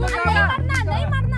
नहीं मरना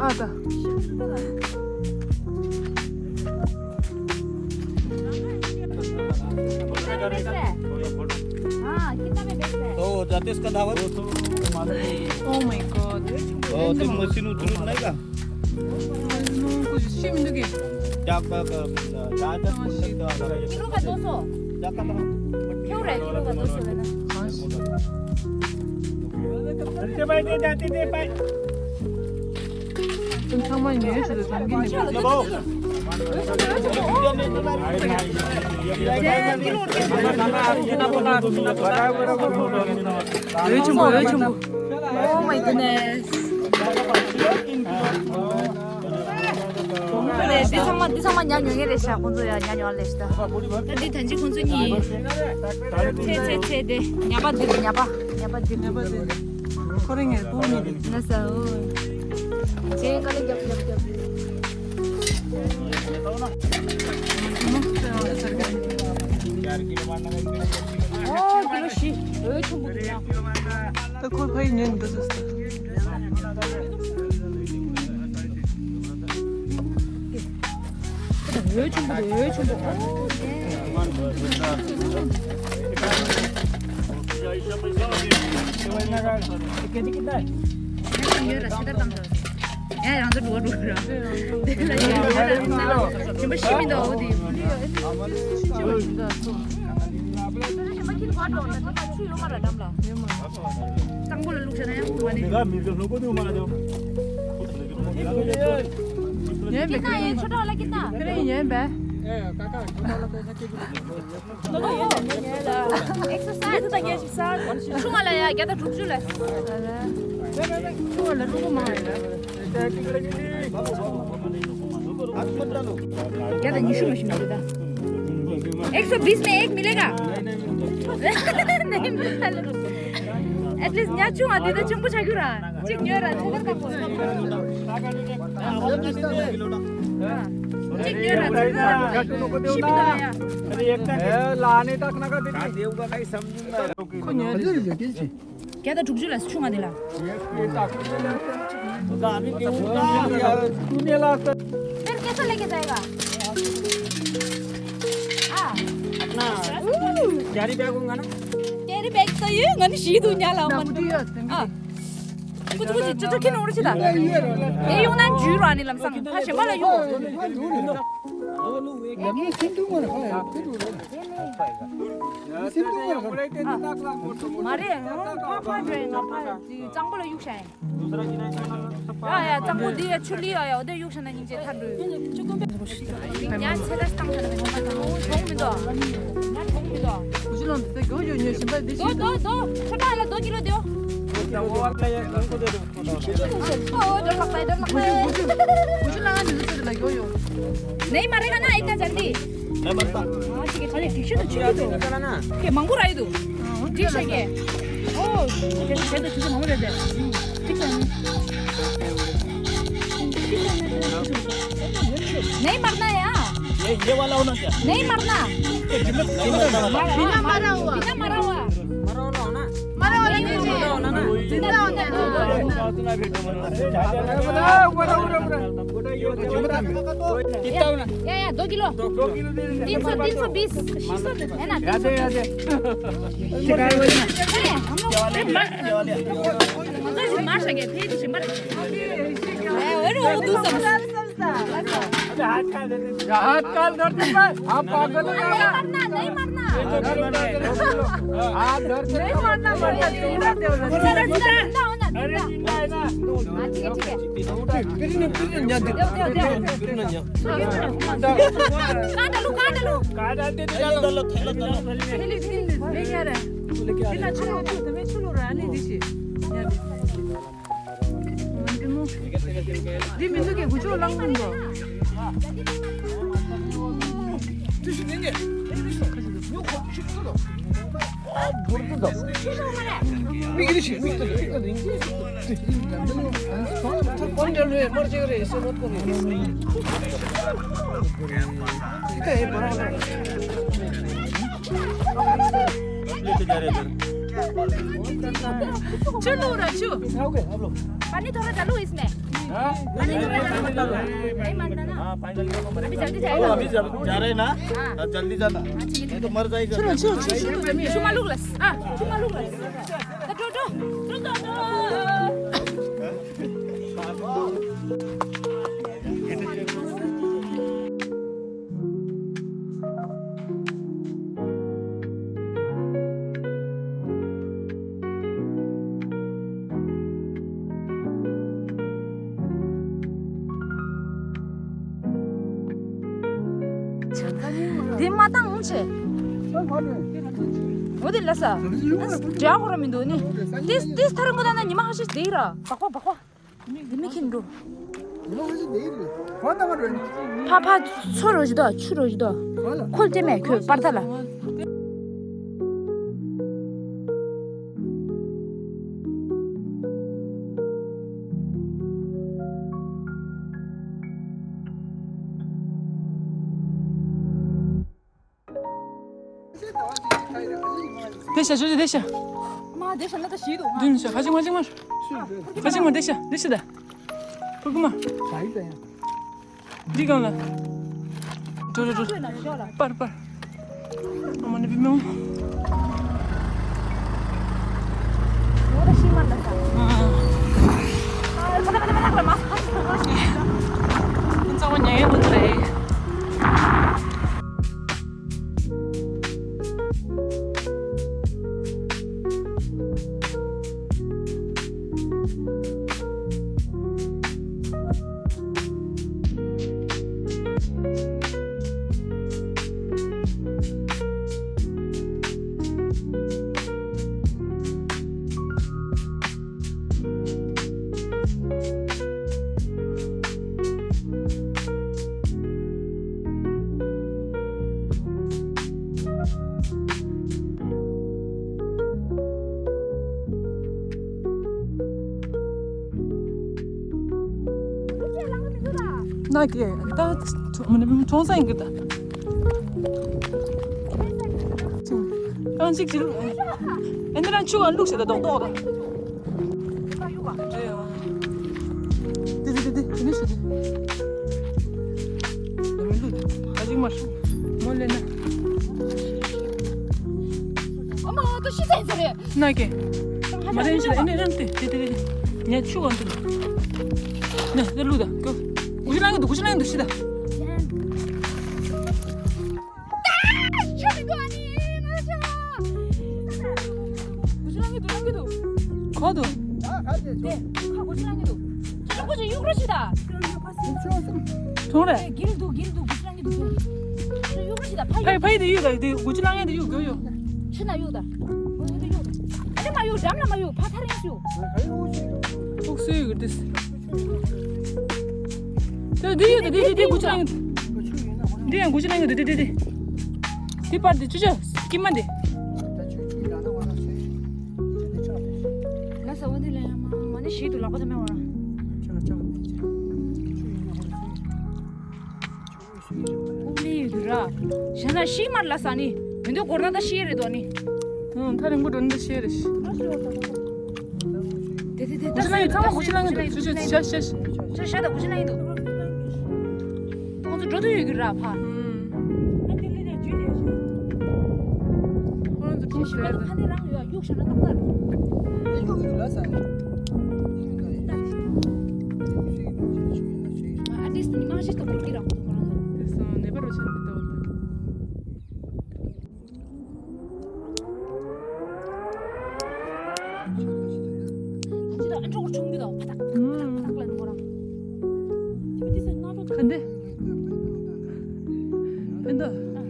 아다. तो जातेस का धावत Oh my god. ते मशीन उचलून नाही का कुछ शिम दुगे. त्या 키로가 넣어서 겨울에 키로가 넣어서 그러나 ते बाय ते जाते ते बाय 좀 상만이 예수도 당기네. 여자친구. Oh my goodness. 그래 네 상만 양용해래 시작 건조야 양용할래 시다 네 단지 건조니 체체체 네 야바들 야바 코랭에 봄이. 나서 제일 깔리 겹겹겹 키로씩 여자친구들이야 또 콜파이 년 됐었어. 여자친구 야, 양도 누가 지금 시민도 어디? 땅볼을 놓잖아요. 내가 밀고 놓고도 말아줘 기타 쳐다올라 기타. 그래 얘배. exercise 다 계십사. 충알아야 걔다 죽줄래. 그걸 누구 말이야? 걔다 니슈 심니다. 120 में एक मिलेगा नहीं मिलता एटलीस्ट न्या चुआ दे तो चंपू छागुरा चिक न्योरा छगर का पोस चिक न्योरा छगर अरे एकटा लाने तक नका देती देव का काही समजून नाही क्या तो ठुकजुला चुआ दिला आम्ही देऊ का तू नेला असता फिर कैसे लेके जाएगा अपना कैरी बैग होगा ना कैरी बैग तो ये ngani shidu nyala man कुछ 저쪽 키는 오르시다 이 용난 주로 아니 람상 다시 말아 용 말해 파파 드레인 아파 장벌 6산 야야 장벌 뒤에 출리야 어디 6산은 이제 타를 야 세다시 당하는 거 정민도 정민도 부실한데 그거 요 신발 대신. 너 쳐다라 너 길어 돼요 डर लगता है मुझे लगा जैसे लगी हो नहीं मारेगा ना इतना जल्दी मैं मरता हाँ ठीक है चलिए टी शर्ट अच्छी है तो क्या मंगू रहा है तू टी शर्ट के ओ जैसे तुझे मंगू रहते हैं ठीक है नहीं मरना है यार ये वाला होना क्या नहीं मरना बिना मरा हुआ बिना मरा हुआ मरा वाला नहीं जिंदा होता है या 2 किलो 320 है ना हम लोग मार सके फिर मार हाथ काल धरती पे आप पागल हो जाना नहीं मरना हाथ धरती नहीं मरना मरना जिंदा दे अरे जिंदा है ना ठीक है कहाँ डालते थे चलो पानी थोड़ा डालो इसमें पानी थोड़ा डालो नहीं मारना ना अभी जल्दी जाएगा अभी जा रहे ना जल्दी जाना नहीं तो मर जाएगा cuma lulas cuma lulas tuh Din matang unche 어디 갔어? 저하고로 민도니. 디스 다른 거는 니만 하실 내일아. 바꿔. 니미킨도. 파파 서로지다 추로지다. 콜 때문에 그 빠르다라. 됐어 저기 됐어 엄마 내 손에다 시도. 눈 가지마 됐어다 그만 네가 올라 저 빨리 어머니 비명 뭐가 심한다. 빨리 마스크. 인사원 양해 못해 나게 나 뭐냐면 정상이거든. 간식 질 애들한 추가 안 룩시다 너도. 디디디디 이니시디. 아직 말 몰래나. 엄마 또 시선 소리. 나게 말해 이제 애들한테 디디디디. 내 추가 안 들어. 네, 내려오다. 구슬랑이도 시다. 저리도 아니 맞아. 구슬랑이도. 가도. 네, 구슬랑이도. 저쪽 보자 유그릇이다. 그래. 길도 구슬랑이도. 저 유그릇이다. 파이도 이유가 구슬랑이도 이유가. 추나 유다. 아니 마요 잠나 마요 파타랭쇼 혹시 그랬어. 네 고치랑 네 고치랑 네 디파트 주죠. 김만 돼. 라서 어디래 마네 시도 라고서 매워 우리라 샤나 시만 라사니 근데 고르나다 시에도 아니 응, 다른 거 없는데 시에르시. 데데데 고치랑 상마 고치랑 주죠. 샤샤. 저 샤다 고치나이도 어저 저도 얘기라 파 그런데 좀 시발 하늘랑 야 욕샤나 딱딱 아티스트 니 마시도 그기라 됐어. 내 바로 쳤는데 또 왔다. 진짜 안쪽으로 총기다 바닥 바닥 나는 거랑 디디스 나도 간대. 뺀다.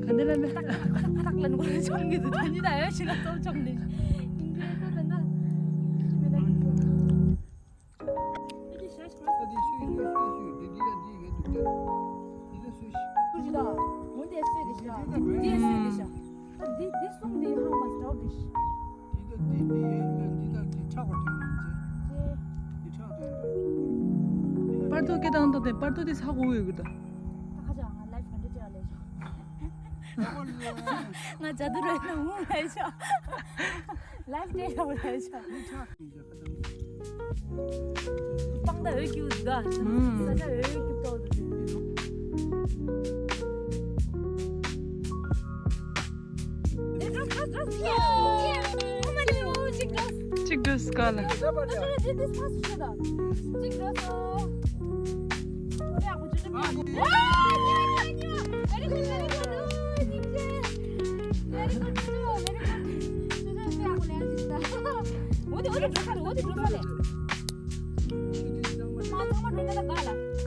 간대라며. 바닥 나는 거랑 총기도 다니다 여시가 또 총기 이제 또 된다 그지다 뭔데 했어야 되시나 네 했어야 되시나 this song they how much now this 빨도 깨다한다. 내 빨도 디 사고 왜 그다. 가자 라이프 안 되지 알레죠 나 자두를 너무 해줘 라이프 데이라고 해줘 빵다 여기 웃다 사자 여기 웃다 찍도 스칼라.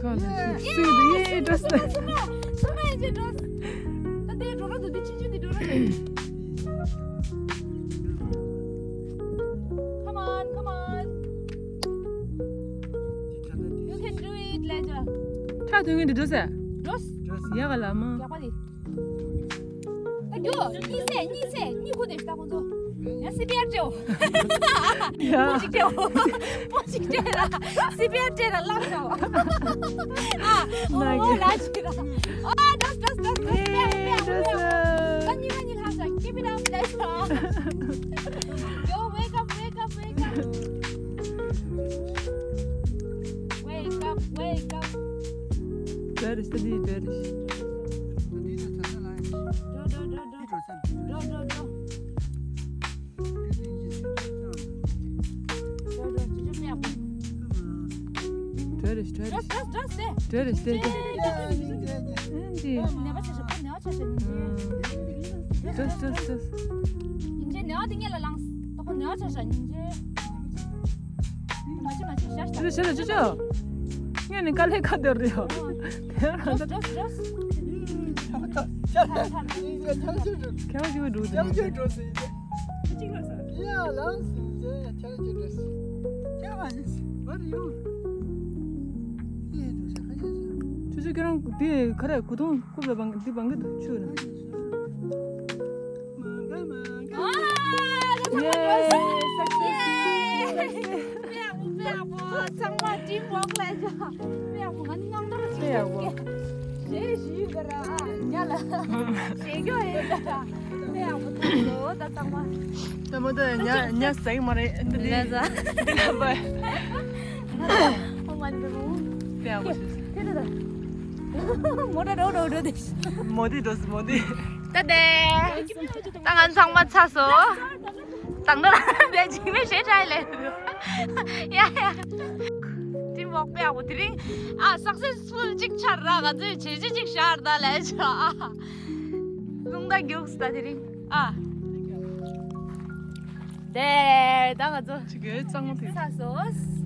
가자. 수도 예 됐어. Come on, come on. You can do it, Leja. 차 등에 늦었어. Dos. 야가 라마. Ya pali. Aduh, ni kudes tak konzo. Ya si biar jo. 야. Posik dia lah. Si biar dia lah langsung. 나게. Oh, lajira. Oh, dos. 됐어. Kanyi hasa. Keep it up, Leja. Yo, wake up. Wake up. 베리스 디 베리스. 베리스 데. 됐어. 이제 내가 등에라 랑스. 또 내가 찾아 이제. 맞지. 주죠. 얘는 깔래 가더래요. 겨우 루드. 주주기랑 뒤에 그래 고동 굽에 방디 방도 추나. 예. 정말 팀워크 레죠. 배우고 안녕 떨어지. 제시 그라. 야라. 세교해다. 배우고 또 정말. 뭐다 냐 사이 말에 레자. 봐. 엄마는 배우. 배우고 싶어. 그래다. 뭐라 됐어. 뭐디. 따대. 땅한 장만 차서. 땅들 내 집에 제자래. 야야. 팀워크 배우고 드링 सक्सेसफुल शिक्षा रागाजु 제지직 샤르다 레자. 농다 교육스다 드링. 네, 나가죠. 지금 짱한테. 사소스.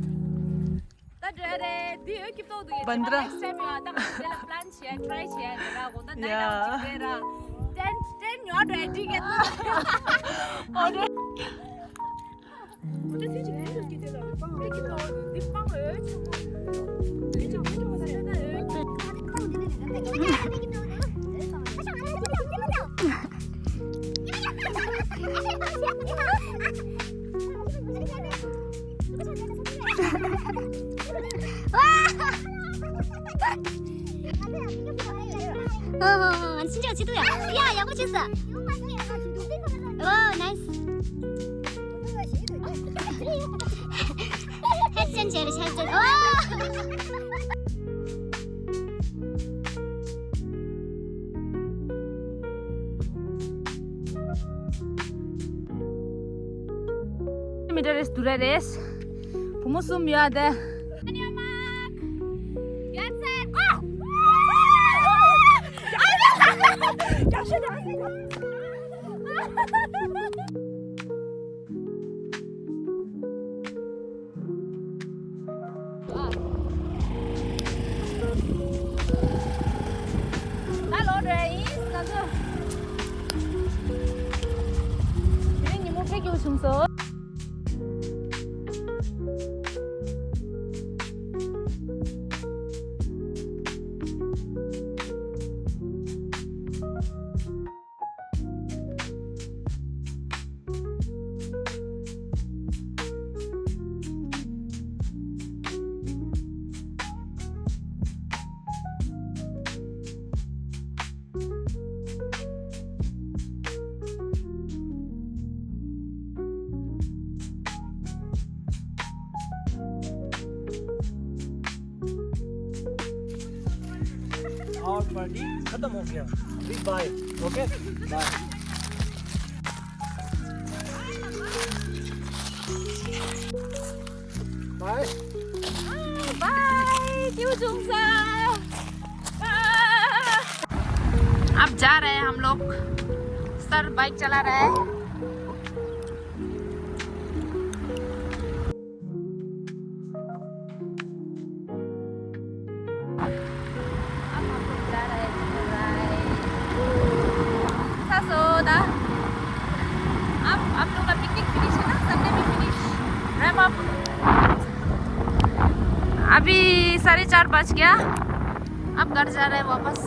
따드레 디어 킵도 두게. 반드라. 엑셈이 왔다. 셀 플랜 시에 트라이 시에 라고 나 나이라 지게라. 댄 녀도 에디게. 진짜 지도야. 야, 야구 쳤어. 오, 나이스. 햇센 제를 샷. 오! Meter is dura res. Pumusum ya ada. Halo Reis, nanti. Ini mau pergi usung-usung. और पार्टी खत्म हो गया अभी bye okay bye bye bye क्यों जुंसा अब जा रहे हैं हम लोग सर बाइक चला रहा है अब हम लोग जा रहे हैं सासोदा अब हम लोग का पिकनिक फिनिश है ना संडे भी फिनिश रैप अप अभी 4:30 बज गया अब घर जा रहे हैं वापस